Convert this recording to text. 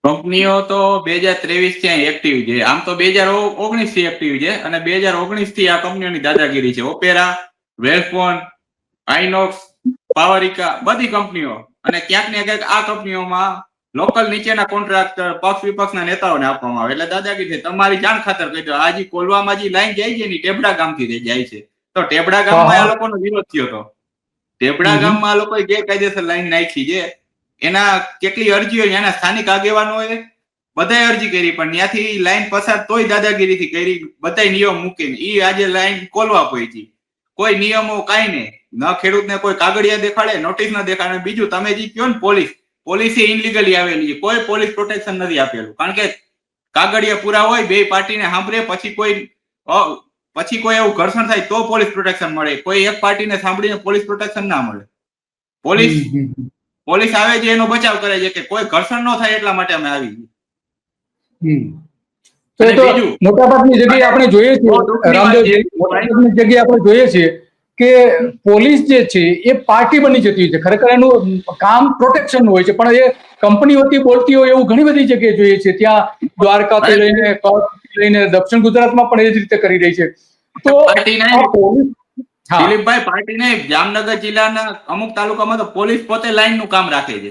કંપનીઓ તો 2023 થી એક્ટિવ છે. આમ તો 2019 થી એક્ટિવ છે અને 2019 થી આ કંપનીઓની દાદાગીરી છે. ઓપેરા, વેલફોન, આઇનોક્સ, પાવરિકા, બધી કંપનીઓ. અને ક્યાંક ને ક્યાંક આ કંપનીઓમાં લોકલ નીચેના કોન્ટ્રાક્ટર, પક્ષ વિપક્ષના નેતાઓને આપવામાં આવે. એટલે દાદાગીરી છે. તમારી જાણ ખાતર કહી દો, આ જે કોલવામાં જે લાઈન જાય છે ને ટેબડા ગામથી જાય છે. તો ટેબડા ગામમાં આ લોકોનો વિરોધ થયો હતો. ટેબડા ગામમાં આ લોકોએ ગેરકાયદેસર લાઈન નાખી છે. એના કેટલી અરજીઓ એના સ્થાનિક આગેવાનોએ બધાએ અરજી કરી, પણ ત્યાંથી લાઈન પસાર તોય દાદાગીરીથી કરી, બધાય નિયમ મૂકીને ઈ આજે લાઈન ખોલવા પડી. કોઈ નિયમો કાંઈ નહીં, ન ખેડૂતને કોઈ કાગળિયા દેખાડે, નોટિસ ન દેખાડે. બીજું તમે જે કહો ને પોલીસે ઇનલીગલી આવેલી છે, કોઈ પોલીસ પ્રોટેક્શન નથી આપેલું. કારણ કે કાગળિયા પૂરા હોય, બે પાર્ટીને સાંભળે, પછી કોઈ એવું ઘર્ષણ થાય તો પોલીસ પ્રોટેક્શન મળે. કોઈ એક પાર્ટીને સાંભળીને પોલીસ પ્રોટેક્શન ના મળે. પોલીસ આવે છે એનો બચાવ કરે છે કે કોઈ ઘર્ષણ ન થાય એટલા માટે અમે આવી છીએ. મોટાભાગની જગ્યાએ આપણે જોઈએ છીએ, રામદેવજી, મોટાભાગની જગ્યાએ આપણે જોઈએ છીએ કે પોલીસ જે છે એ પાર્ટી બની જતી હોય છે. ખરેખર એનું કામ પ્રોટેક્શન હોય છે, પણ એ કંપની હોતી બોલતી હોય એવું ઘણી બધી જગ્યાએ જોઈએ છે. ત્યાં દ્વારકાથી લઈને કચ્છથી લઈને દક્ષિણ ગુજરાતમાં પણ એ જ રીતે કરી રહી છે. તો દિલીપભાઈ, પાર્ટી નહીં, જામનગર જિલ્લાના અમુક તાલુકામાં તો પોલીસ પોતે લાઈન નું કામ રાખે છે.